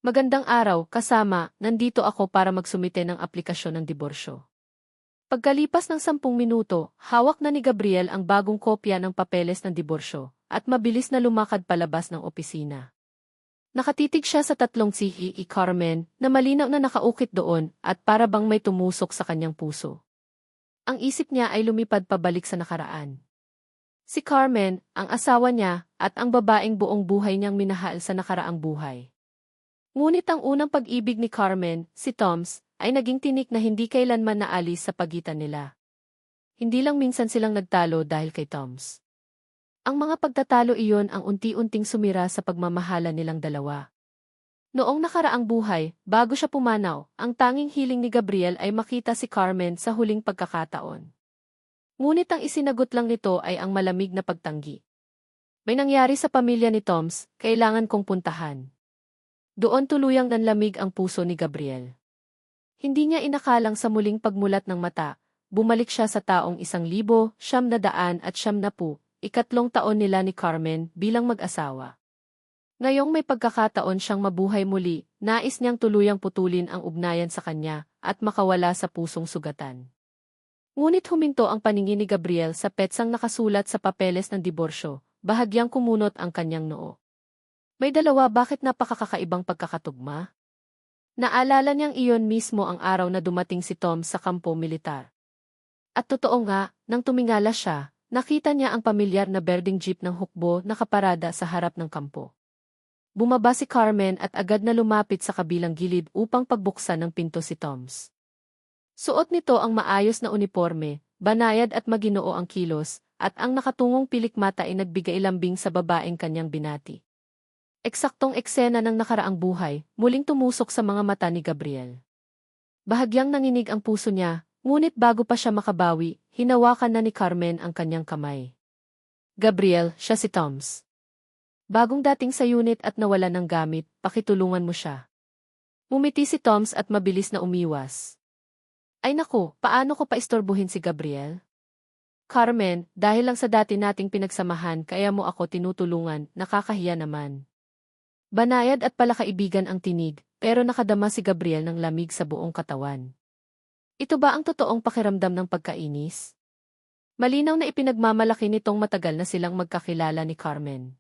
Magandang araw, kasama, nandito ako para magsumite ng aplikasyon ng diborsyo. Pagkalipas ng 10 minuto, hawak na ni Gabriel ang bagong kopya ng papeles ng diborsyo, at mabilis na lumakad palabas ng opisina. Nakatitig siya sa tatlong si Carmen, na malinaw na nakaukit doon, at para bang may tumusok sa kanyang puso. Ang isip niya ay lumipad pabalik sa nakaraan. Si Carmen, ang asawa niya, at ang babaeng buong buhay niyang minahal sa nakaraang buhay. Ngunit ang unang pag-ibig ni Carmen, si Toms, ay naging tinik na hindi kailanman naalis sa pagitan nila. Hindi lang minsan silang nagtalo dahil kay Toms. Ang mga pagtatalo iyon ang unti-unting sumira sa pagmamahala nilang dalawa. Noong nakaraang buhay, bago siya pumanaw, ang tanging hiling ni Gabriel ay makita si Carmen sa huling pagkakataon. Ngunit ang isinagot lang nito ay ang malamig na pagtanggi. May nangyari sa pamilya ni Toms, kailangan kong puntahan. Doon tuluyang nanlamig ang puso ni Gabriel. Hindi niya inakalang sa muling pagmulat ng mata, bumalik siya sa taong 1990, ikatlong taon nila ni Carmen bilang mag-asawa. Ngayong may pagkakataon siyang mabuhay muli, nais niyang tuluyang putulin ang ugnayan sa kanya at makawala sa pusong sugatan. Ngunit huminto ang paningin ni Gabriel sa petsang nakasulat sa papeles ng diborsyo, bahagyang kumunot ang kanyang noo. May dalawa, bakit napakakaibang pagkakatugma? Naalala niyang iyon mismo ang araw na dumating si Tom sa kampo militar. At totoo nga, nang tumingala siya, nakita niya ang pamilyar na berdeng jeep ng hukbo nakaparada sa harap ng kampo. Bumaba si Carmen at agad na lumapit sa kabilang gilid upang pagbuksan ng pinto si Toms. Suot nito ang maayos na uniforme, banayad at maginoo ang kilos, at ang nakatungong pilikmata ay nagbigay lambing sa babaeng kanyang binati. Eksaktong eksena ng nakaraang buhay, muling tumusok sa mga mata ni Gabriel. Bahagyang nanginig ang puso niya, ngunit bago pa siya makabawi, hinawakan na ni Carmen ang kanyang kamay. Gabriel, siya si Toms. Bagong dating sa unit at nawalan ng gamit, pakitulungan mo siya. Umiti si Toms at mabilis na umiwas. Ay naku, paano ko paistorbuhin si Gabriel? Carmen, dahil lang sa dati nating pinagsamahan kaya mo ako tinutulungan, nakakahiya naman. Banayad at palakaibigan ang tinig, pero nakadama si Gabriel ng lamig sa buong katawan. Ito ba ang totoong pakiramdam ng pagkainis? Malinaw na ipinagmamalaki nitong matagal na silang magkakilala ni Carmen.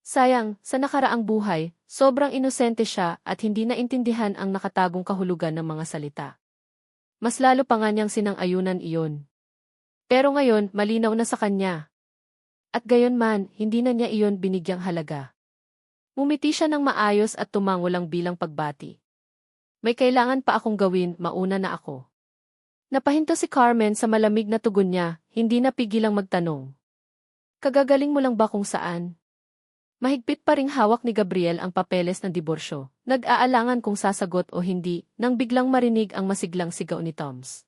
Sayang, sa nakaraang buhay, sobrang inosente siya at hindi naintindihan ang nakatagong kahulugan ng mga salita. Mas lalo pa nga niyang sinang-ayunan iyon. Pero ngayon, malinaw na sa kanya. At gayon man, hindi na niya iyon binigyang halaga. Umiti siya ng maayos at tumango lang bilang pagbati. May kailangan pa akong gawin, mauna na ako. Napahinto si Carmen sa malamig na tugon niya, hindi napigilang magtanong. Kagagaling mo lang ba kung saan? Mahigpit pa ring hawak ni Gabriel ang papeles ng diborsyo, nag-aalangan kung sasagot o hindi, nang biglang marinig ang masiglang sigaw ni Toms.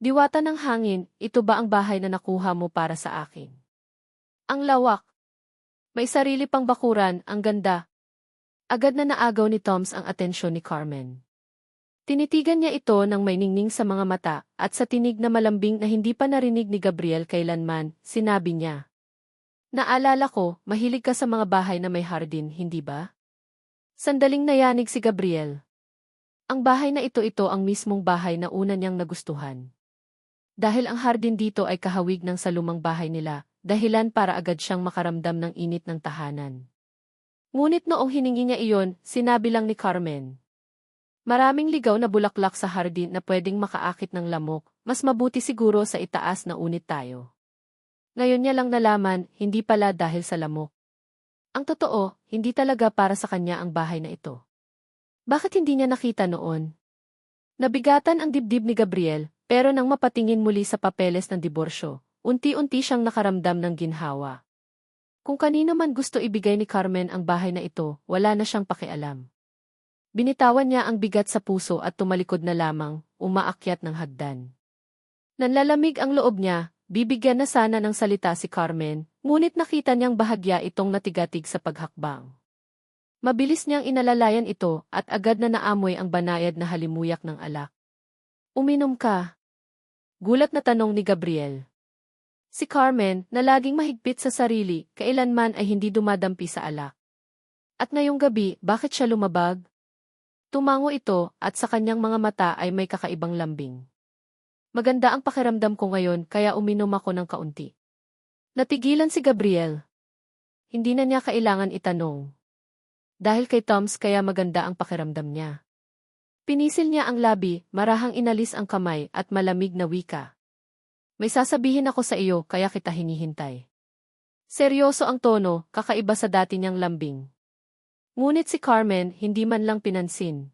Diwata ng hangin, ito ba ang bahay na nakuha mo para sa akin? Ang lawak. May sarili pang bakuran, ang ganda. Agad na naagaw ni Toms ang atensyon ni Carmen. Tinitigan niya ito ng may ningning sa mga mata, at sa tinig na malambing na hindi pa narinig ni Gabriel kailanman, sinabi niya. Naalala ko, mahilig ka sa mga bahay na may hardin, hindi ba? Sandaling nayanig si Gabriel. Ang bahay na ito ang mismong bahay na una niyang nagustuhan. Dahil ang hardin dito ay kahawig ng salumang bahay nila, dahilan para agad siyang makaramdam ng init ng tahanan. Ngunit noong hiningi niya iyon, sinabi lang ni Carmen. Maraming ligaw na bulaklak sa hardin na pwedeng makaakit ng lamok, mas mabuti siguro sa itaas na unit tayo. Ngayon niya lang nalaman, hindi pala dahil sa lamok. Ang totoo, hindi talaga para sa kanya ang bahay na ito. Bakit hindi niya nakita noon? Nabigatan ang dibdib ni Gabriel, pero nang mapatingin muli sa papeles ng diborsyo, unti-unti siyang nakaramdam ng ginhawa. Kung kanino man gusto ibigay ni Carmen ang bahay na ito, wala na siyang pakialam. Binitawan niya ang bigat sa puso at tumalikod na lamang, umaakyat ng hagdan. Nanlalamig ang loob niya, bibigyan na sana ng salita si Carmen, ngunit nakita niyang bahagya itong natigatig sa paghakbang. Mabilis niyang inalalayan ito at agad na naamoy ang banayad na halimuyak ng alak. Uminom ka? Gulat na tanong ni Gabriel. Si Carmen, na laging mahigpit sa sarili, kailanman ay hindi dumadampi sa alak. At ngayong gabi, bakit siya lumabag? Tumango ito at sa kanyang mga mata ay may kakaibang lambing. Maganda ang pakiramdam ko ngayon kaya uminom ako ng kaunti. Natigilan si Gabriel. Hindi na niya kailangan itanong. Dahil kay Toms kaya maganda ang pakiramdam niya. Pinisil niya ang labi, marahang inalis ang kamay at malamig na wika. May sasabihin ako sa iyo kaya kita hinihintay. Seryoso ang tono, kakaiba sa dati niyang lambing. Ngunit si Carmen hindi man lang pinansin.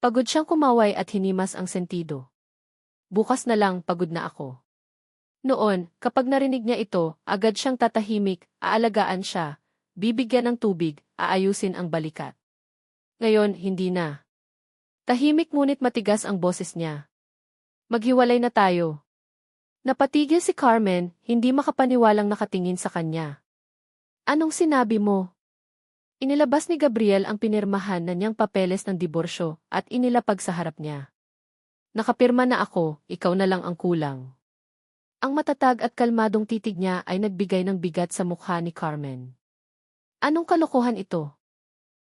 Pagod siyang kumaway at hinimas ang sentido. Bukas na lang pagod na ako. Noon, kapag narinig niya ito, agad siyang tatahimik, aalagaan siya, bibigyan ng tubig, aayusin ang balikat. Ngayon, hindi na. Tahimik ngunit matigas ang boses niya. Maghiwalay na tayo. Napatigil si Carmen, hindi makapaniwalang nakatingin sa kanya. Anong sinabi mo? Inilabas ni Gabriel ang pinirmahan na niyang papeles ng diborsyo at inilapag sa harap niya. Nakapirma na ako, ikaw na lang ang kulang. Ang matatag at kalmadong titig niya ay nagbigay ng bigat sa mukha ni Carmen. Anong kalokohan ito?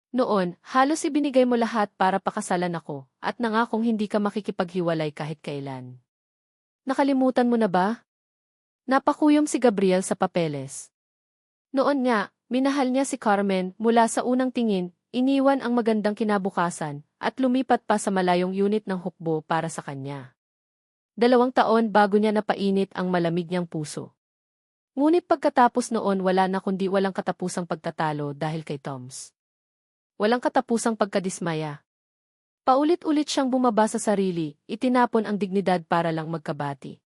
Noon, halos ibinigay mo lahat para pakasalan ako at nangakong hindi ka makikipaghiwalay kahit kailan. Nakalimutan mo na ba? Napakuyom si Gabriel sa papeles. Noon nga, minahal niya si Carmen mula sa unang tingin, iniwan ang magandang kinabukasan at lumipat pa sa malayong unit ng hukbo para sa kanya. 2 taon bago niya napainit ang malamig niyang puso. Ngunit pagkatapos noon wala na kundi walang katapusang pagtatalo dahil kay Toms. Walang katapusang pagkadismaya. Paulit-ulit siyang bumaba sa sarili, itinapon ang dignidad para lang magkabati.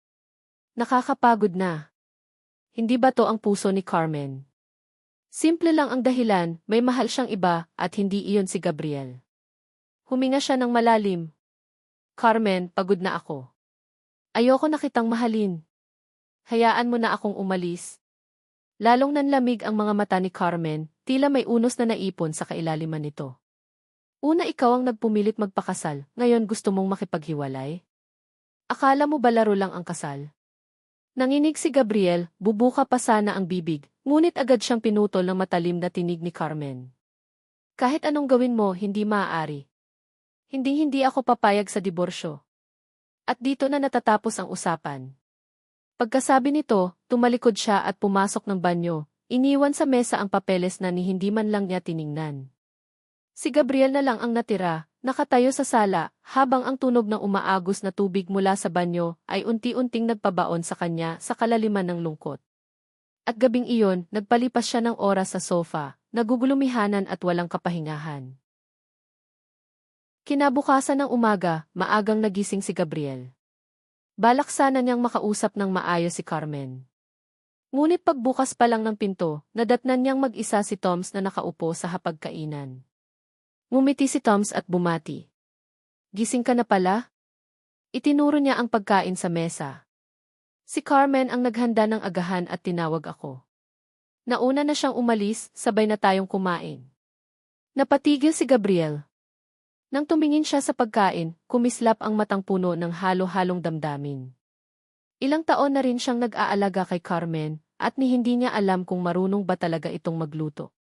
Nakakapagod na. Hindi ba to ang puso ni Carmen? Simple lang ang dahilan, may mahal siyang iba at hindi iyon si Gabriel. Huminga siya ng malalim. Carmen, pagod na ako. Ayoko na kitang mahalin. Hayaan mo na akong umalis. Lalong nanlamig ang mga mata ni Carmen, tila may unos na naipon sa kailaliman nito. Una ikaw ang nagpumilit magpakasal, ngayon gusto mong makipaghiwalay? Akala mo ba laro lang ang kasal? Nanginig si Gabriel, bubuka pa sana ang bibig, ngunit agad siyang pinutol ng matalim na tinig ni Carmen. Kahit anong gawin mo, hindi maaari. Hindi ako papayag sa diborsyo. At dito na natatapos ang usapan. Pagkasabi nito, tumalikod siya at pumasok ng banyo, iniwan sa mesa ang papeles na ni hindi man lang niya tiningnan. Si Gabriel na lang ang natira, nakatayo sa sala, habang ang tunog ng umaagos na tubig mula sa banyo ay unti-unting nagpabaon sa kanya sa kalaliman ng lungkot. At gabing iyon, nagpalipas siya ng oras sa sofa, nagugulumihanan at walang kapahingahan. Kinabukasan ng umaga, maagang nagising si Gabriel. Balak sana niyang makausap ng maayos si Carmen. Ngunit pagbukas pa lang ng pinto, nadatnan niyang mag-isa si Toms na nakaupo sa hapagkainan. Ngumiti si Toms at bumati. Gising ka na pala? Itinuro niya ang pagkain sa mesa. Si Carmen ang naghanda ng agahan at tinawag ako. Nauna na siyang umalis, sabay na tayong kumain. Napatigil si Gabriel. Nang tumingin siya sa pagkain, kumislap ang matang puno ng halo-halong damdamin. Ilang taon na rin siyang nag-aalaga kay Carmen, at hindi niya alam kung marunong ba talaga itong magluto.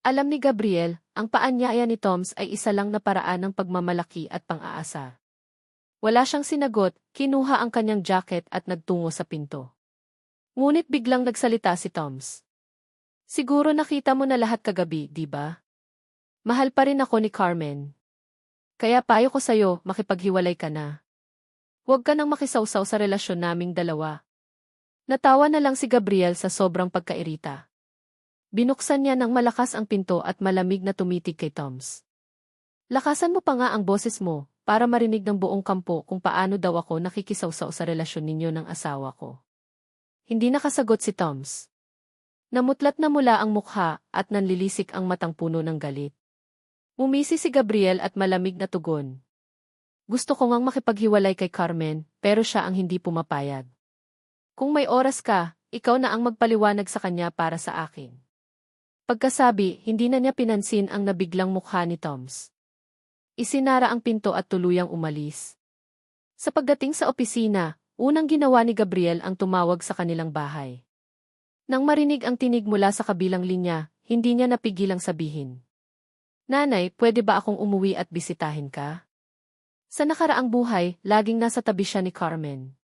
Alam ni Gabriel, ang paanyaya ni Toms ay isa lang na paraan ng pagmamalaki at pang-aasar. Wala siyang sinagot, kinuha ang kanyang jacket at nagtungo sa pinto. Ngunit biglang nagsalita si Toms. Siguro nakita mo na lahat kagabi, di ba? Mahal pa rin ako ni Carmen. Kaya payo ko sa'yo, makipaghiwalay ka na. Huwag ka nang makisawsaw sa relasyon naming dalawa. Natawa na lang si Gabriel sa sobrang pagkairita. Binuksan niya ng malakas ang pinto at malamig na tumitig kay Toms. Lakasan mo pa nga ang boses mo, para marinig ng buong kampo kung paano daw ako nakikisawsaw sa relasyon ninyo ng asawa ko. Hindi nakasagot si Toms. Namutlat na mula ang mukha at nanlilisik ang matang puno ng galit. Umisi si Gabriel at malamig na tugon. Gusto ko ngang makipaghiwalay kay Carmen, pero siya ang hindi pumapayag. Kung may oras ka, ikaw na ang magpaliwanag sa kanya para sa akin. Pagkasabi, hindi na niya pinansin ang nabiglang mukha ni Toms. Isinara ang pinto at tuluyang umalis. Sa pagdating sa opisina, unang ginawa ni Gabriel ang tumawag sa kanilang bahay. Nang marinig ang tinig mula sa kabilang linya, hindi niya napigilang sabihin. Nanay, pwede ba akong umuwi at bisitahin ka? Sa nakaraang buhay, laging nasa tabi siya ni Carmen.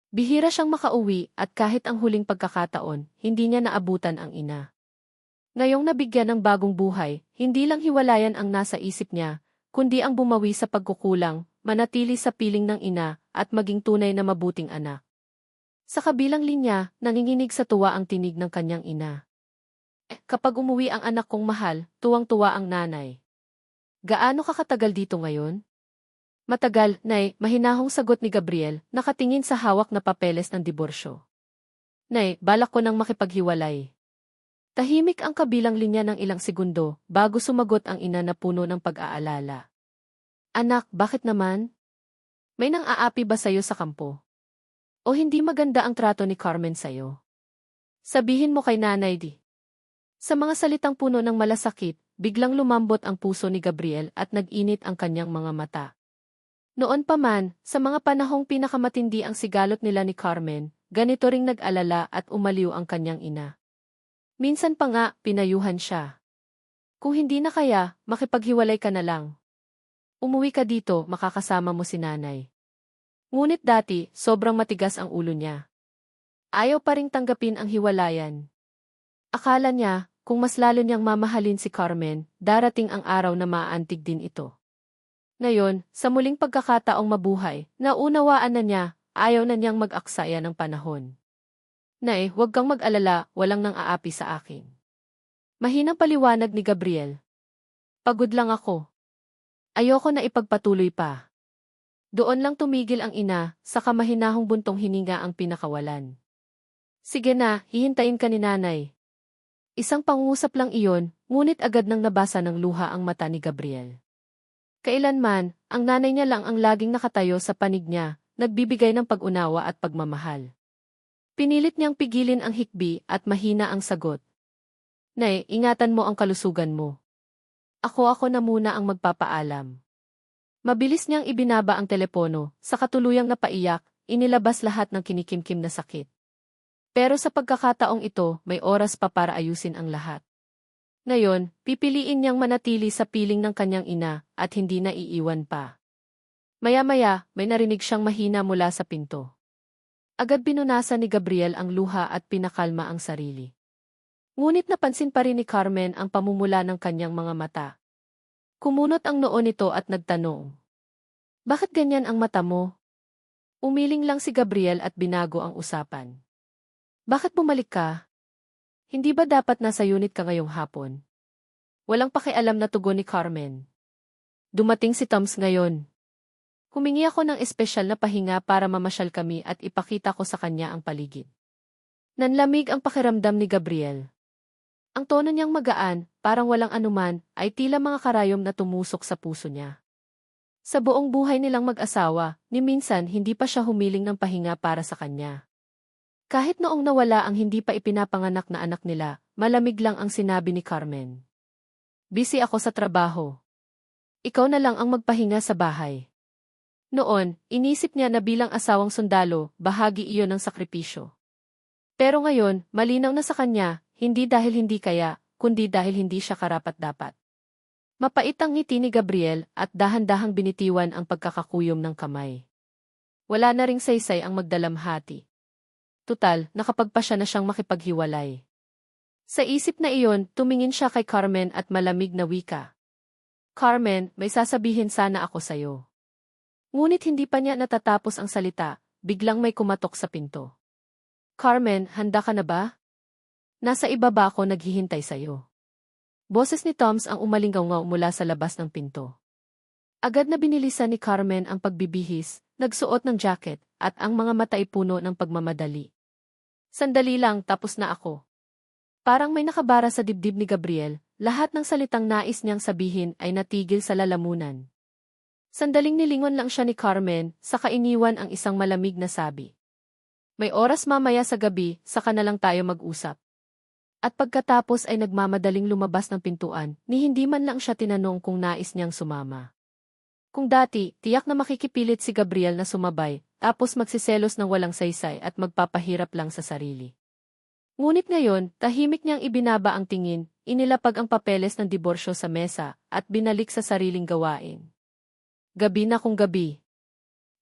Bihira siyang makauwi at kahit ang huling pagkakataon, hindi niya naabutan ang ina. Ngayong nabigyan ng bagong buhay, hindi lang hiwalayan ang nasa isip niya, kundi ang bumawi sa pagkukulang, manatili sa piling ng ina, at maging tunay na mabuting anak. Sa kabilang linya, nanginginig sa tuwa ang tinig ng kanyang ina. Kapag umuwi ang anak kong mahal, tuwang-tuwa ang nanay. Gaano ka katagal dito ngayon? Matagal, Nay, mahinahong sagot ni Gabriel, nakatingin sa hawak na papeles ng diborsyo. Nay, balak ko nang makipaghiwalay. Tahimik ang kabilang linya ng ilang segundo, bago sumagot ang ina na puno ng pag-aalala. Anak, bakit naman? May nang-aapi ba sa'yo sa kampo? O hindi maganda ang trato ni Carmen sa'yo? Sabihin mo kay nanay di. Sa mga salitang puno ng malasakit, biglang lumambot ang puso ni Gabriel at nag-init ang kanyang mga mata. Noon pa man, sa mga panahong pinakamatindi ang sigalot nila ni Carmen, ganito ring nag-alala at umaliw ang kanyang ina. Minsan pa nga, pinayuhan siya. Kung hindi na kaya, makipaghiwalay ka na lang. Umuwi ka dito, makakasama mo si nanay. Ngunit dati, sobrang matigas ang ulo niya. Ayaw pa ring tanggapin ang hiwalayan. Akala niya, kung mas lalo niyang mamahalin si Carmen, darating ang araw na maaantig din ito. Ngayon, sa muling pagkakataong mabuhay, naunawaan na niya, ayaw na niyang mag-aksaya ng panahon. Nay, huwag kang mag-alala, walang nang aapi sa akin. Mahinang paliwanag ni Gabriel. Pagod lang ako. Ayoko na ipagpatuloy pa. Doon lang tumigil ang ina, saka mahinahong buntong hininga ang pinakawalan. Sige na, hihintayin ka ni nanay. Isang pangungusap lang iyon, ngunit agad nang nabasa ng luha ang mata ni Gabriel. Kailanman, ang nanay niya lang ang laging nakatayo sa panig niya, nagbibigay ng pag-unawa at pagmamahal. Pinilit niyang pigilin ang hikbi at mahina ang sagot. Nay, ingatan mo ang kalusugan mo. Ako na muna ang magpapaalam. Mabilis niyang ibinaba ang telepono, sa katuluyang napaiyak, inilabas lahat ng kinikimkim na sakit. Pero sa pagkakataong ito, may oras pa para ayusin ang lahat. Ngayon, pipiliin niyang manatili sa piling ng kanyang ina at hindi na iiwan pa. Maya-maya, may narinig siyang mahina mula sa pinto. Agad binunasan ni Gabriel ang luha at pinakalma ang sarili. Ngunit napansin pa rin ni Carmen ang pamumula ng kanyang mga mata. Kumunot ang noo nito at nagtanong. Bakit ganyan ang mata mo? Umiling lang si Gabriel at binago ang usapan. Bakit bumalik ka? Hindi ba dapat nasa unit ka ngayong hapon? Walang pakialam na tugon ni Carmen. Dumating si Toms ngayon. Humingi ako ng espesyal na pahinga para mamasyal kami at ipakita ko sa kanya ang paligid. Nanlamig ang pakiramdam ni Gabriel. Ang tono niyang magaan, parang walang anuman, ay tila mga karayom na tumusok sa puso niya. Sa buong buhay nilang mag-asawa, ni minsan hindi pa siya humiling ng pahinga para sa kanya. Kahit noong nawala ang hindi pa ipinapanganak na anak nila, malamig lang ang sinabi ni Carmen. Busy ako sa trabaho. Ikaw na lang ang magpahinga sa bahay. Noon, inisip niya na bilang asawang sundalo, bahagi iyon ng sakripisyo. Pero ngayon, malinaw na sa kanya, hindi dahil hindi kaya, kundi dahil hindi siya karapat-dapat. Mapait ang ngiti ni Gabriel at dahan-dahang binitiwan ang pagkakakuyom ng kamay. Wala na ring saysay ang magdalamhati. Tutal, nakapagpasya na siyang makipaghiwalay. Sa isip na iyon, tumingin siya kay Carmen at malamig na wika. Carmen, may sasabihin sana ako sa'yo. Ngunit hindi pa niya natatapos ang salita, biglang may kumatok sa pinto. Carmen, handa ka na ba? Nasa ibaba ako naghihintay sa'yo. Boses ni Toms ang umalingaw mula sa labas ng pinto. Agad na binilisan ni Carmen ang pagbibihis, nagsuot ng jacket, at ang mga mata ay puno ng pagmamadali. Sandali lang, tapos na ako. Parang may nakabara sa dibdib ni Gabriel, lahat ng salitang nais niyang sabihin ay natigil sa lalamunan. Sandaling nilingon lang siya ni Carmen, saka iniwan ang isang malamig na sabi. May oras mamaya sa gabi, saka na lang tayo mag-usap. At pagkatapos ay nagmamadaling lumabas ng pintuan, ni hindi man lang siya tinanong kung nais niyang sumama. Kung dati, tiyak na makikipilit si Gabriel na sumabay, tapos magsiselos ng walang saysay at magpapahirap lang sa sarili. Ngunit ngayon, tahimik niyang ibinaba ang tingin, inilapag ang papeles ng diborsyo sa mesa, at binalik sa sariling gawain. Gabi na kung gabi.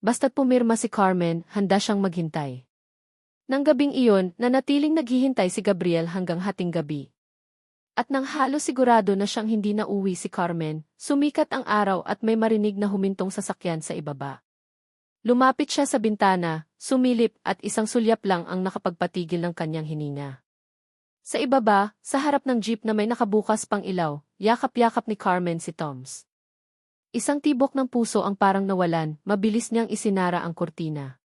Basta't pumirma si Carmen, handa siyang maghintay. Nang gabing iyon, nanatiling naghihintay si Gabriel hanggang hating gabi. At nang halos sigurado na siyang hindi na uwi si Carmen, sumikat ang araw at may marinig na humintong sasakyan sa ibaba. Lumapit siya sa bintana, sumilip at isang sulyap lang ang nakapagpatigil ng kanyang hininga. Sa ibaba, sa harap ng jeep na may nakabukas pang ilaw, yakap-yakap ni Carmen si Toms. Isang tibok ng puso ang parang nawalan, mabilis niyang isinara ang kurtina.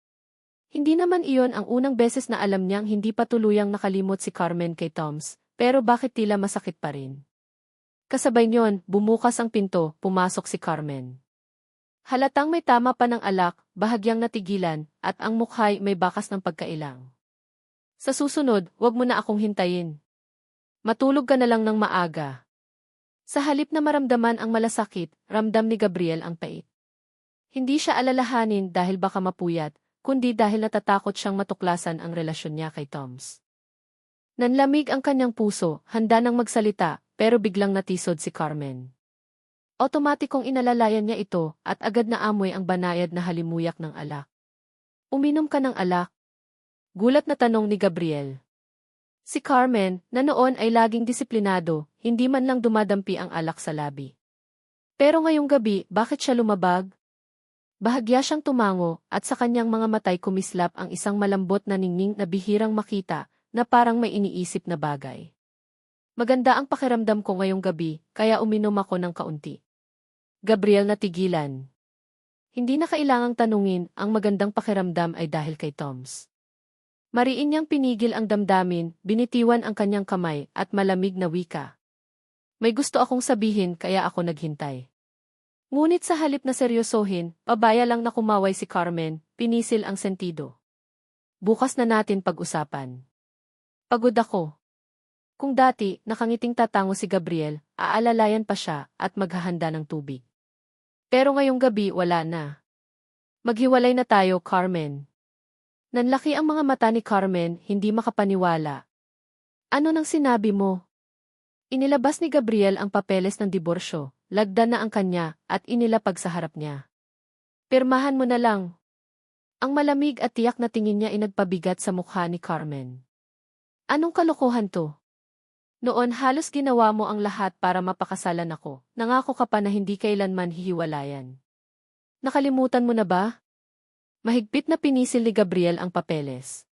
Hindi naman iyon ang unang beses na alam niyang hindi pa tuluyang nakalimot si Carmen kay Toms, pero bakit tila masakit pa rin. Kasabay niyon, bumukas ang pinto, pumasok si Carmen. Halatang may tama pa ng alak, bahagyang natigilan, at ang mukha'y may bakas ng pagkailang. Sa susunod, wag mo na akong hintayin. Matulog ka na lang ng maaga. Sa halip na maramdaman ang malasakit, ramdam ni Gabriel ang pait. Hindi siya alalahanin dahil baka mapuyat, kundi dahil natatakot siyang matuklasan ang relasyon niya kay Toms. Nanlamig ang kanyang puso, handa nang magsalita, pero biglang natisod si Carmen. Otomatikong inalalayan niya ito, at agad na amoy ang banayad na halimuyak ng alak. Uminom ka ng alak? Gulat na tanong ni Gabriel. Si Carmen, na noon ay laging disiplinado, hindi man lang dumadampi ang alak sa labi. Pero ngayong gabi, bakit siya lumabag? Bahagya siyang tumango, at sa kanyang mga matay kumislap ang isang malambot na ningning na bihirang makita, na parang may iniisip na bagay. Maganda ang pakiramdam ko ngayong gabi, kaya uminom ako ng kaunti. Gabriel natigilan. Hindi na kailangang tanungin, ang magandang pakiramdam ay dahil kay Toms. Mariin niyang pinigil ang damdamin, binitiwan ang kanyang kamay, at malamig na wika. May gusto akong sabihin kaya ako naghintay. Ngunit sa halip na seryosohin, pabaya lang na kumaway si Carmen, pinisil ang sentido. Bukas na natin pag-usapan. Pagod ako. Kung dati, nakangiting tatango si Gabriel, aalalayan pa siya, at maghahanda ng tubig. Pero ngayong gabi wala na. Maghiwalay na tayo, Carmen. Nanlaki ang mga mata ni Carmen, hindi makapaniwala. Ano nang sinabi mo? Inilabas ni Gabriel ang papeles ng diborsyo, lagda na ang kanya, at inilapag sa harap niya. Pirmahan mo na lang. Ang malamig at tiyak na tingin niya ay nagpabigat sa mukha ni Carmen. Anong kalokohan to? Noon halos ginawa mo ang lahat para mapakasalan ako, nangako ka pa na hindi kailanman hihiwalayan. Nakalimutan mo na ba? Mahigpit na pinisil ni Gabriel ang papeles.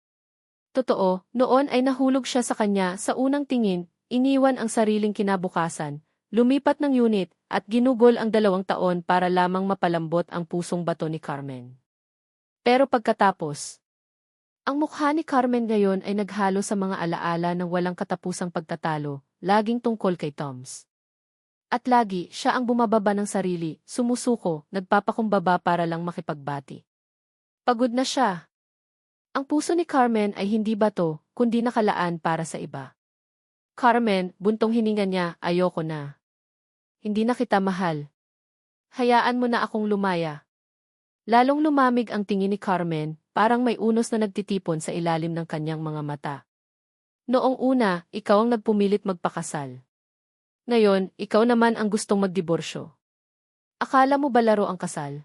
Totoo, noon ay nahulog siya sa kanya sa unang tingin, iniwan ang sariling kinabukasan, lumipat ng unit, at ginugol ang 2 taon para lamang mapalambot ang pusong bato ni Carmen. Pero pagkatapos, ang mukha ni Carmen ngayon ay naghalo sa mga alaala ng walang katapusang pagtatalo, laging tungkol kay Toms. At lagi, siya ang bumababa ng sarili, sumusuko, nagpapakumbaba para lang makipagbati. Pagod na siya. Ang puso ni Carmen ay hindi bato, kundi nakalaan para sa iba. Carmen, buntong hininga niya, ayoko na. Hindi na kita mahal. Hayaan mo na akong lumaya. Lalong lumamig ang tingin ni Carmen, parang may unos na nagtitipon sa ilalim ng kanyang mga mata. Noong una, ikaw ang nagpumilit magpakasal. Ngayon, ikaw naman ang gustong magdiborsyo. Akala mo ba laro ang kasal?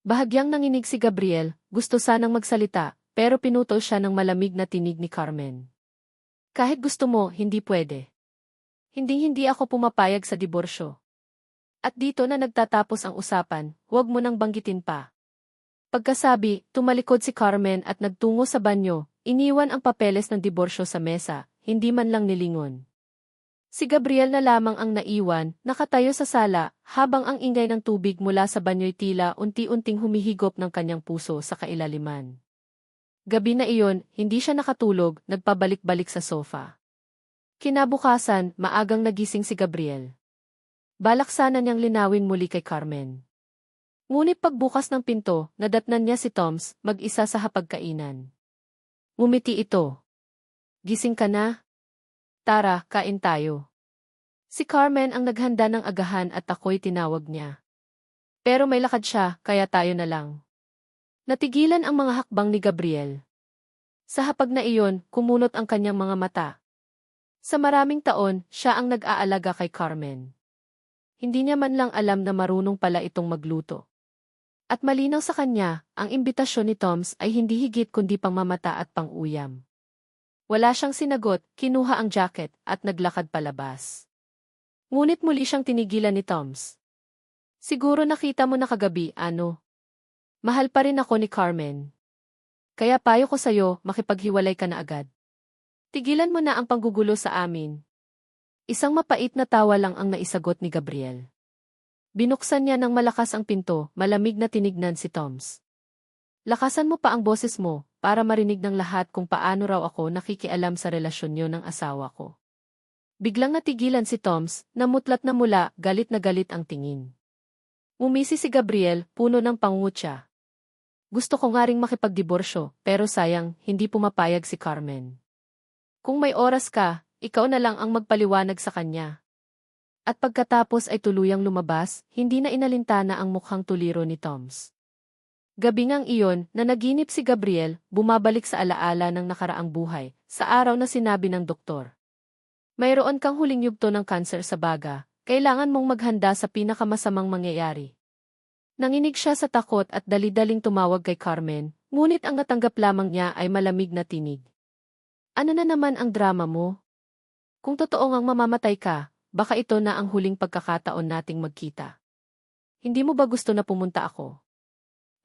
Bahagyang nanginig si Gabriel, gusto sanang magsalita, pero pinutol siya ng malamig na tinig ni Carmen. Kahit gusto mo, hindi pwede. Hindi ako pumapayag sa diborsyo. At dito na nagtatapos ang usapan, huwag mo nang banggitin pa. Pagkasabi, tumalikod si Carmen at nagtungo sa banyo, iniwan ang papeles ng diborsyo sa mesa, hindi man lang nilingon. Si Gabriel na lamang ang naiwan, nakatayo sa sala, habang ang ingay ng tubig mula sa banyo'y tila unti-unting humihigop ng kanyang puso sa kailaliman. Gabi na iyon, hindi siya nakatulog, nagpabalik-balik sa sofa. Kinabukasan, maagang nagising si Gabriel. Balak sana niyang linawin muli kay Carmen. Ngunit pagbukas ng pinto, nadatnan niya si Toms, mag-isa sa hapagkainan. Ngumiti ito. Gising ka na? Tara, kain tayo. Si Carmen ang naghanda ng agahan at ako'y tinawag niya. Pero may lakad siya, kaya tayo na lang. Natigilan ang mga hakbang ni Gabriel. Sa hapag na iyon, kumunot ang kanyang mga mata. Sa maraming taon, siya ang nag-aalaga kay Carmen. Hindi niya man lang alam na marunong pala itong magluto. At malinaw sa kanya, ang imbitasyon ni Toms ay hindi higit kundi pangmamata at pang-uyam. Wala siyang sinagot, kinuha ang jacket at naglakad palabas. Ngunit muli siyang tinigilan ni Toms. Siguro nakita mo na kagabi, ano? Mahal pa rin ako ni Carmen. Kaya payo ko sa'yo, makipaghiwalay ka na agad. Tigilan mo na ang panggugulo sa amin. Isang mapait na tawa lang ang naisagot ni Gabriel. Binuksan niya ng malakas ang pinto, malamig na tinignan si Toms. Lakasan mo pa ang boses mo, para marinig ng lahat kung paano raw ako nakikialam sa relasyon niyo ng asawa ko. Biglang natigilan si Toms, namutlat na mula, galit na galit ang tingin. Umisi si Gabriel, puno ng pangungutya. Gusto ko nga ring makipagdiborsyo, pero sayang, hindi pumapayag si Carmen. Kung may oras ka, ikaw na lang ang magpaliwanag sa kanya. At pagkatapos ay tuluyang lumabas, hindi na inalintana ang mukhang tuliro ni Toms. Gabi ngang iyon, na naginip si Gabriel, bumabalik sa alaala ng nakaraang buhay, sa araw na sinabi ng doktor. Mayroon kang huling yugto ng kanser sa baga, kailangan mong maghanda sa pinakamasamang mangyayari. Nanginig siya sa takot at dali-daling tumawag kay Carmen, ngunit ang natanggap lamang niya ay malamig na tinig. Ano na naman ang drama mo? Kung totoo ngang mamamatay ka, baka ito na ang huling pagkakataon nating magkita. Hindi mo ba gusto na pumunta ako?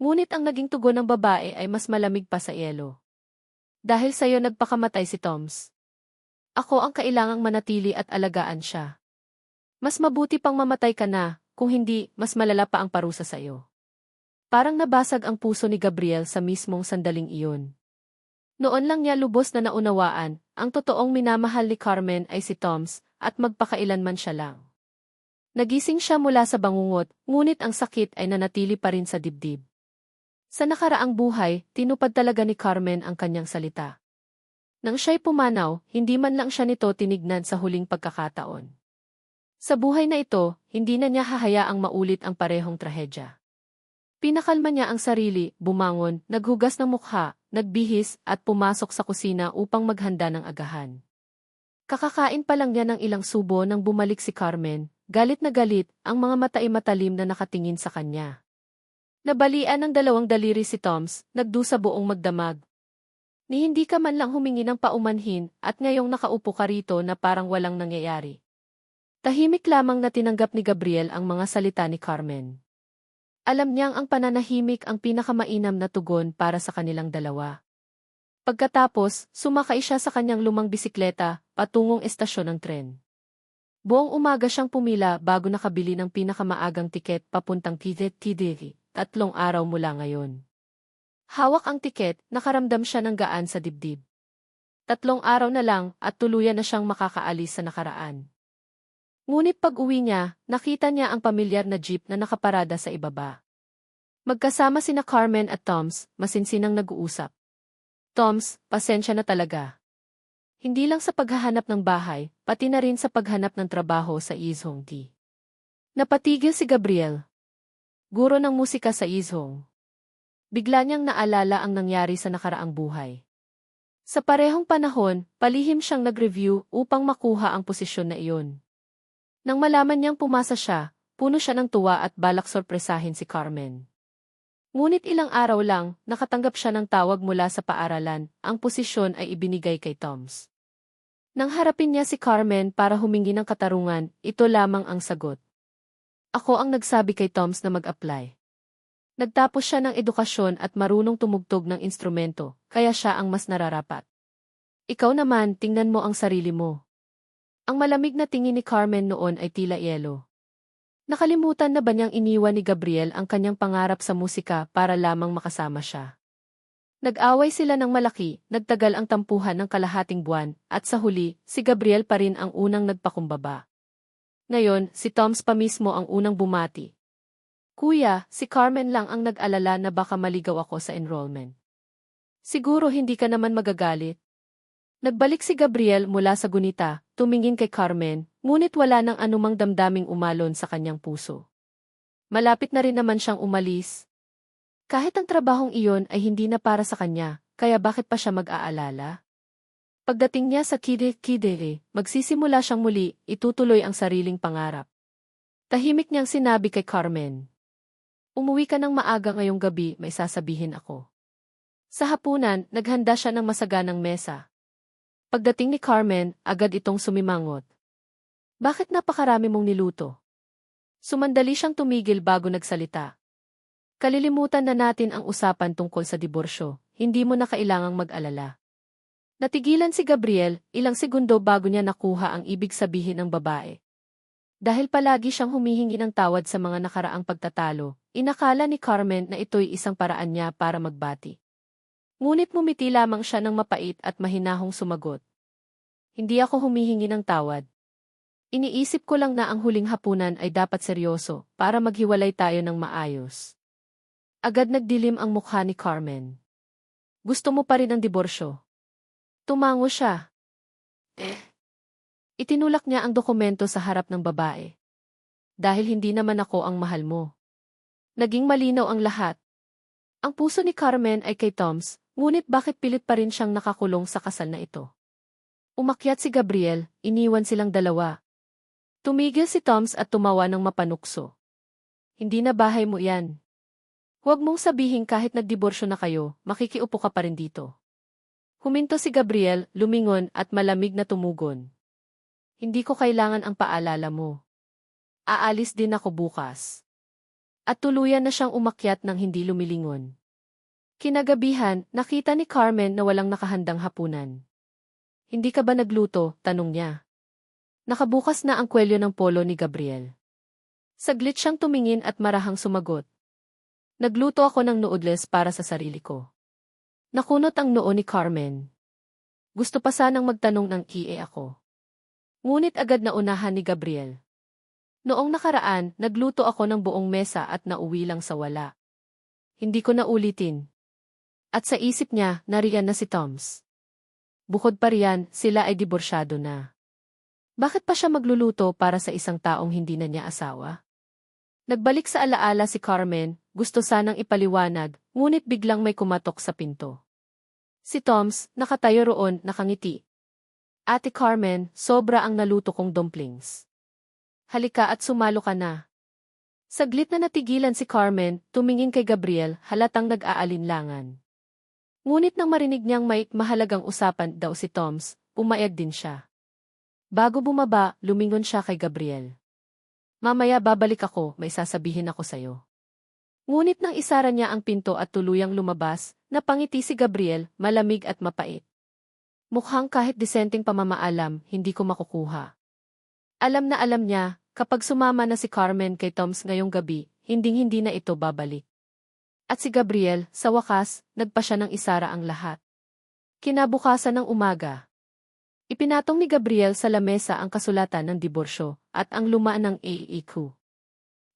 Ngunit ang naging tugon ng babae ay mas malamig pa sa yelo. Dahil sa'yo nagpakamatay si Toms. Ako ang kailangang manatili at alagaan siya. Mas mabuti pang mamatay ka na, kung hindi, mas malala pa ang parusa sa'yo. Parang nabasag ang puso ni Gabriel sa mismong sandaling iyon. Noon lang niya lubos na naunawaan, ang totoong minamahal ni Carmen ay si Toms, at magpakailanman siya lang. Nagising siya mula sa bangungot, ngunit ang sakit ay nanatili pa rin sa dibdib. Sa nakaraang buhay, tinupad talaga ni Carmen ang kanyang salita. Nang siya'y pumanaw, hindi man lang siya nito tinignan sa huling pagkakataon. Sa buhay na ito, hindi na niya hahayaang maulit ang parehong trahedya. Pinakalma niya ang sarili, bumangon, naghugas ng mukha, nagbihis, at pumasok sa kusina upang maghanda ng agahan. Kakakain pa lang niya ng ilang subo nang bumalik si Carmen, galit na galit, ang mga mata ay matalim na nakatingin sa kanya. Nabalian ng dalawang daliri si Toms, nagdusa buong magdamag. Ni hindi ka man lang humingi ng paumanhin at ngayong nakaupo ka rito na parang walang nangyayari. Tahimik lamang na tinanggap ni Gabriel ang mga salita ni Carmen. Alam niyang ang pananahimik ang pinakamainam na tugon para sa kanilang dalawa. Pagkatapos, sumakay siya sa kanyang lumang bisikleta, patungong estasyon ng tren. Buong umaga siyang pumila bago nakabili ng pinakamaagang tiket papuntang Tidiri. 3 araw mula ngayon. Hawak ang tiket, nakaramdam siya ng gaan sa dibdib. 3 araw na lang at tuluyan na siyang makakaalis sa nakaraan. Ngunit pag-uwi niya, nakita niya ang pamilyar na jeep na nakaparada sa ibaba. Magkasama sina Carmen at Toms, masinsinang nag-uusap. Toms, pasensya na talaga. Hindi lang sa paghahanap ng bahay, pati na rin sa paghanap ng trabaho sa Izhongdi. Napatigil si Gabriel. Guro ng musika sa Izhong. Bigla niyang naalala ang nangyari sa nakaraang buhay. Sa parehong panahon, palihim siyang nag-review upang makuha ang posisyon na iyon. Nang malaman niyang pumasa siya, puno siya ng tuwa at balak sorpresahin si Carmen. Ngunit ilang araw lang, nakatanggap siya ng tawag mula sa paaralan, ang posisyon ay ibinigay kay Toms. Nang harapin niya si Carmen para humingi ng katarungan, ito lamang ang sagot. Ako ang nagsabi kay Toms na mag-apply. Nagtapos siya ng edukasyon at marunong tumugtog ng instrumento, kaya siya ang mas nararapat. Ikaw naman, tingnan mo ang sarili mo. Ang malamig na tingin ni Carmen noon ay tila yelo. Nakalimutan na ba niyang iniwan ni Gabriel ang kanyang pangarap sa musika para lamang makasama siya? Nag-away sila ng malaki, nagtagal ang tampuhan ng kalahating buwan, at sa huli, si Gabriel pa rin ang unang nagpakumbaba. Ngayon, si Toms pa mismo ang unang bumati. Kuya, si Carmen lang ang nag-alala na baka maligaw ako sa enrollment. Siguro hindi ka naman magagalit. Nagbalik si Gabriel mula sa gunita, tumingin kay Carmen, ngunit wala nang anumang damdaming umalon sa kanyang puso. Malapit na rin naman siyang umalis. Kahit ang trabahong iyon ay hindi na para sa kanya, kaya bakit pa siya mag-aalala? Pagdating niya sa kide-kide, magsisimula siyang muli, itutuloy ang sariling pangarap. Tahimik niyang sinabi kay Carmen. Umuwi ka ng maaga ngayong gabi, may sasabihin ako. Sa hapunan, naghanda siya ng masaganang mesa. Pagdating ni Carmen, agad itong sumimangot. Bakit napakarami mong niluto? Sumandali siyang tumigil bago nagsalita. Kalilimutan na natin ang usapan tungkol sa diborsyo, hindi mo na kailangang mag-alala. Natigilan si Gabriel, ilang segundo bago niya nakuha ang ibig sabihin ng babae. Dahil palagi siyang humihingi ng tawad sa mga nakaraang pagtatalo, inakala ni Carmen na ito'y isang paraan niya para magbati. Ngunit mumiti lamang siya ng mapait at mahinahong sumagot. Hindi ako humihingi ng tawad. Iniisip ko lang na ang huling hapunan ay dapat seryoso para maghiwalay tayo ng maayos. Agad nagdilim ang mukha ni Carmen. Gusto mo pa rin ang diborsyo? Tumango siya. Itinulak niya ang dokumento sa harap ng babae. Dahil hindi naman ako ang mahal mo. Naging malinaw ang lahat. Ang puso ni Carmen ay kay Toms, ngunit bakit pilit pa rin siyang nakakulong sa kasal na ito? Umakyat si Gabriel, iniwan silang dalawa. Tumigil si Toms at tumawa ng mapanukso. Hindi na bahay mo yan. Huwag mong sabihin kahit nagdiborsyo na kayo, makikiupo ka pa rin dito. Huminto si Gabriel, lumingon at malamig na tumugon. Hindi ko kailangan ang paalala mo. Aalis din ako bukas. At tuluyan na siyang umakyat nang hindi lumilingon. Kinagabihan, nakita ni Carmen na walang nakahandang hapunan. Hindi ka ba nagluto? Tanong niya. Nakabukas na ang kwelyo ng polo ni Gabriel. Saglit siyang tumingin at marahang sumagot. Nagluto ako ng noodles para sa sarili ko. Nakunot ang noo ni Carmen. Gusto pa sanang magtanong ng ako. Ngunit agad na unahan ni Gabriel. Noong nakaraan, nagluto ako ng buong mesa at nauwi lang sa wala. Hindi ko na ulitin. At sa isip niya, nariyan na si Toms. Bukod pa riyan, sila ay diborsyado na. Bakit pa siya magluluto para sa isang taong hindi na niya asawa? Nagbalik sa alaala si Carmen, gusto sanang ipaliwanag, ngunit biglang may kumatok sa pinto. Si Toms, nakatayo roon, nakangiti. Ate Carmen, sobra ang naluto kong dumplings. Halika at sumalo ka na. Saglit na natigilan si Carmen, tumingin kay Gabriel, halatang nag-aalinlangan. Ngunit nang marinig niyang may mahalagang usapan daw si Toms, pumayag din siya. Bago bumaba, lumingon siya kay Gabriel. Mamaya babalik ako, may sasabihin ako sa'yo. Ngunit nang isara niya ang pinto at tuluyang lumabas, napangiti si Gabriel, malamig at mapait. Mukhang kahit disenteng pamamaalam, hindi ko makukuha. Alam na alam niya, kapag sumama na si Carmen kay Toms ngayong gabi, hinding-hindi na ito babalik. At si Gabriel, sa wakas, nagpa siya ng isara ang lahat. Kinabukasan ng umaga. Ipinatong ni Gabriel sa lamesa ang kasulatan ng diborsyo at ang luma ng AEQ.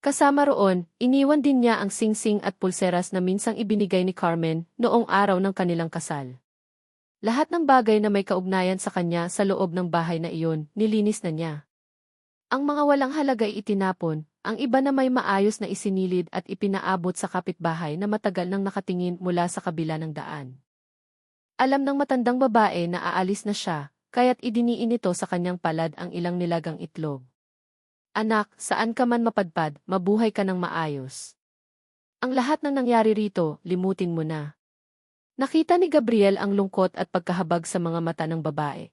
Kasama roon, iniwan din niya ang singsing at pulseras na minsang ibinigay ni Carmen noong araw ng kanilang kasal. Lahat ng bagay na may kaugnayan sa kanya sa loob ng bahay na iyon, nilinis na niya. Ang mga walang halaga ay itinapon, ang iba na may maayos na isinilid at ipinaabot sa kapitbahay na matagal nang nakatingin mula sa kabila ng daan. Alam ng matandang babae na aalis na siya, kaya't idiniin nito sa kanyang palad ang ilang nilagang itlog. Anak, saan ka man mapadpad, mabuhay ka ng maayos. Ang lahat ng nangyari rito, limutin mo na. Nakita ni Gabriel ang lungkot at pagkahabag sa mga mata ng babae.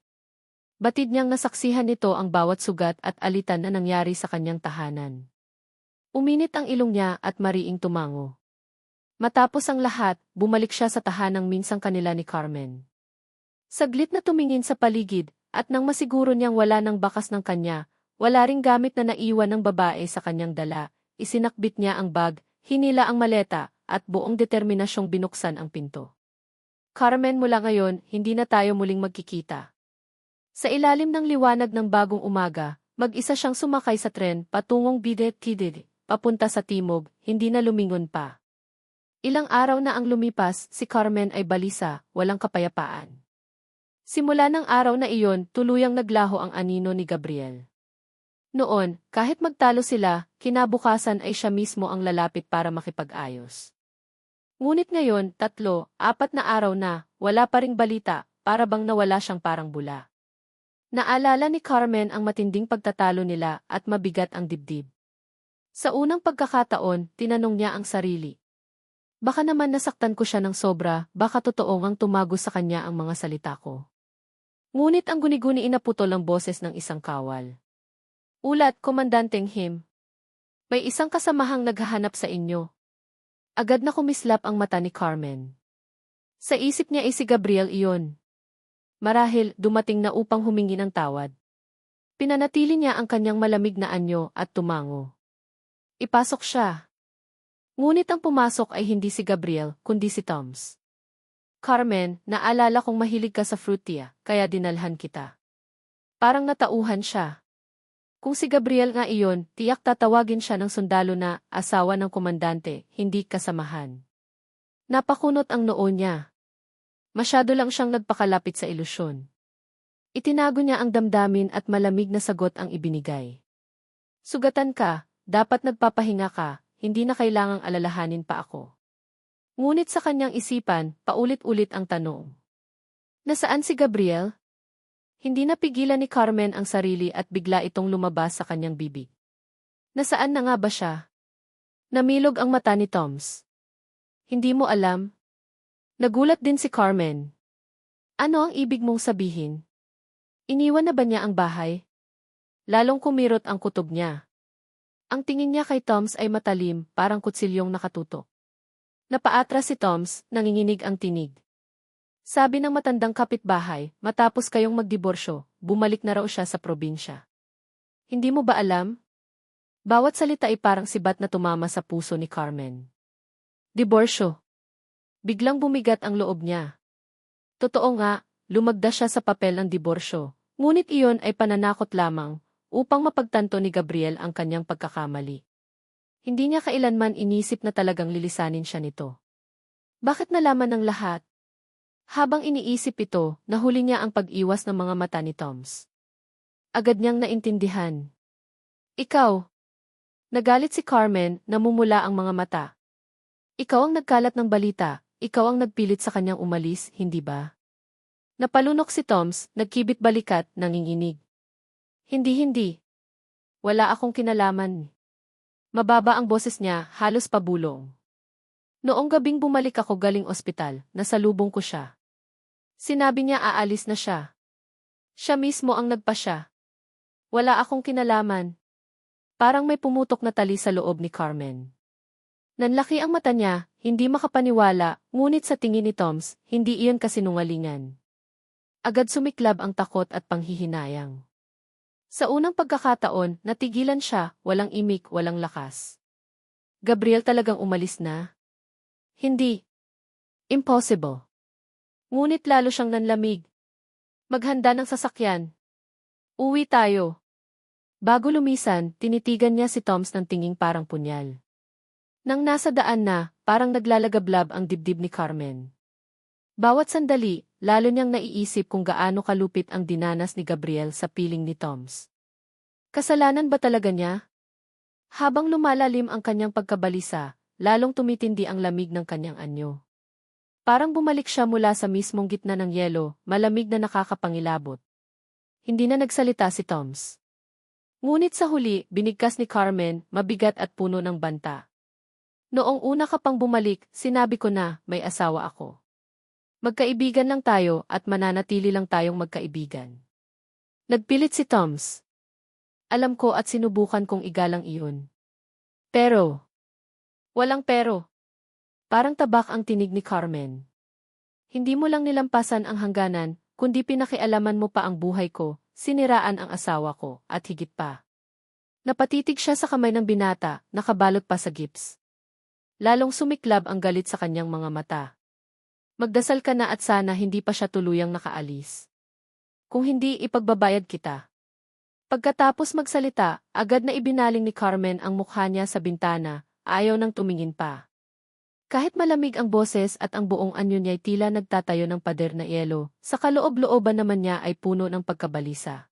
Batid niyang nasaksihan nito ang bawat sugat at alitan na nangyari sa kanyang tahanan. Uminit ang ilong niya at mariing tumango. Matapos ang lahat, bumalik siya sa tahanang minsang kanila ni Carmen. Saglit na tumingin sa paligid, at nang masiguro niyang wala ng bakas ng kanya, wala ring gamit na naiwan ng babae sa kanyang dala, isinakbit niya ang bag, hinila ang maleta, at buong determinasyong binuksan ang pinto. Carmen, mula ngayon, hindi na tayo muling magkikita. Sa ilalim ng liwanag ng bagong umaga, mag-isa siyang sumakay sa tren patungong Bidet-Kidid, papunta sa timog, hindi na lumingon pa. Ilang araw na ang lumipas, si Carmen ay balisa, walang kapayapaan. Simula ng araw na iyon, tuluyang naglaho ang anino ni Gabriel. Noon, kahit magtalo sila, kinabukasan ay siya mismo ang lalapit para makipag-ayos. Ngunit ngayon, 3, 4 na araw na, wala pa ring balita, para bang nawala siyang parang bula. Naalala ni Carmen ang matinding pagtatalo nila at mabigat ang dibdib. Sa unang pagkakataon, tinanong niya ang sarili. Baka naman nasaktan ko siya ng sobra, baka totoo ngang tumago sa kanya ang mga salita ko. Ngunit ang guni-guni inaputol ang boses ng isang kawal. Ulat, Komandanteng Him. May isang kasamahang naghahanap sa inyo. Agad na kumislap ang mata ni Carmen. Sa isip niya ay si Gabriel iyon. Marahil, dumating na upang humingi ng tawad. Pinanatili niya ang kanyang malamig na anyo at tumango. Ipasok siya. Ngunit ang pumasok ay hindi si Gabriel, kundi si Toms. Carmen, naalala kong mahilig ka sa frutia, kaya dinalhan kita. Parang natauhan siya. Kung si Gabriel nga iyon, tiyak tatawagin siya ng sundalo na asawa ng komandante, hindi kasamahan. Napakunot ang noo niya. Masyado lang siyang nagpakalapit sa ilusyon. Itinago niya ang damdamin at malamig na sagot ang ibinigay. Sugatan ka, dapat nagpapahinga ka, hindi na kailangang alalahanin pa ako. Ngunit sa kanyang isipan, paulit-ulit ang tanong. Nasaan si Gabriel? Hindi napigilan ni Carmen ang sarili at bigla itong lumabas sa kanyang bibig. Nasaan na nga ba siya? Namilog ang mata ni Toms. Hindi mo alam? Nagulat din si Carmen. Ano ang ibig mong sabihin? Iniwan na ba niya ang bahay? Lalong kumirot ang kutob niya. Ang tingin niya kay Toms ay matalim, parang kutsilyong nakatutok. Napaatras si Toms, nanginginig ang tinig. Sabi ng matandang kapitbahay, matapos kayong magdiborsyo, bumalik na raw siya sa probinsya. Hindi mo ba alam? Bawat salita ay parang sibat na tumama sa puso ni Carmen. Diborsyo. Biglang bumigat ang loob niya. Totoo nga, lumagda siya sa papel ng diborsyo, ngunit iyon ay pananakot lamang, upang mapagtanto ni Gabriel ang kanyang pagkakamali. Hindi niya kailanman inisip na talagang lilisanin siya nito. Bakit nalaman ng lahat? Habang iniisip ito, nahuli niya ang pag-iwas ng mga mata ni Toms. Agad niyang naintindihan. Ikaw. Nagalit si Carmen, namumula ang mga mata. Ikaw ang nagkalat ng balita. Ikaw ang nagpilit sa kanyang umalis, hindi ba? Napalunok si Toms, nagkibit balikat, nanginginig. Hindi. Wala akong kinalaman. Mababa ang boses niya, halos pabulong. Noong gabing bumalik ako galing ospital, nasalubong ko siya. Sinabi niya aalis na siya. Siya mismo ang nagpasya. Wala akong kinalaman. Parang may pumutok na tali sa loob ni Carmen. Nanlaki ang mata niya, hindi makapaniwala, ngunit sa tingin ni Toms, hindi iyon kasinungalingan. Agad sumiklab ang takot at panghihinayang. Sa unang pagkakataon, natigilan siya, walang imik, walang lakas. Gabriel talagang umalis na? Hindi. Impossible. Ngunit lalo siyang nanlamig. Maghanda ng sasakyan. Uwi tayo. Bago lumisan, tinitigan niya si Toms ng tinging parang punyal. Nang nasa daan na, parang naglalagablab ang dibdib ni Carmen. Bawat sandali, lalo niyang naiisip kung gaano kalupit ang dinanas ni Gabriel sa piling ni Toms. Kasalanan ba talaga niya? Habang lumalalim ang kanyang pagkabalisa, lalong tumitindi ang lamig ng kanyang anyo. Parang bumalik siya mula sa mismong gitna ng yelo, malamig na nakakapangilabot. Hindi na nagsalita si Toms. Ngunit sa huli, binigkas ni Carmen, mabigat at puno ng banta. Noong una ka pang bumalik, sinabi ko na, may asawa ako. Magkaibigan lang tayo at mananatili lang tayong magkaibigan. Nagpilit si Toms. Alam ko at sinubukan kong igalang iyon. Pero. Walang pero. Parang tabak ang tinig ni Carmen. Hindi mo lang nilampasan ang hangganan, kundi pinakialaman mo pa ang buhay ko, siniraan ang asawa ko, at higit pa. Napatitig siya sa kamay ng binata, nakabalot pa sa gips. Lalong sumiklab ang galit sa kanyang mga mata. Magdasal ka na at sana hindi pa siya tuluyang nakaalis. Kung hindi, ipagbabayad kita. Pagkatapos magsalita, agad na ibinaling ni Carmen ang mukha niya sa bintana, ayaw nang tumingin pa. Kahit malamig ang boses at ang buong anyo niya'y tila nagtatayo ng pader na yelo, sa kaloob-looban naman niya ay puno ng pagkabalisa.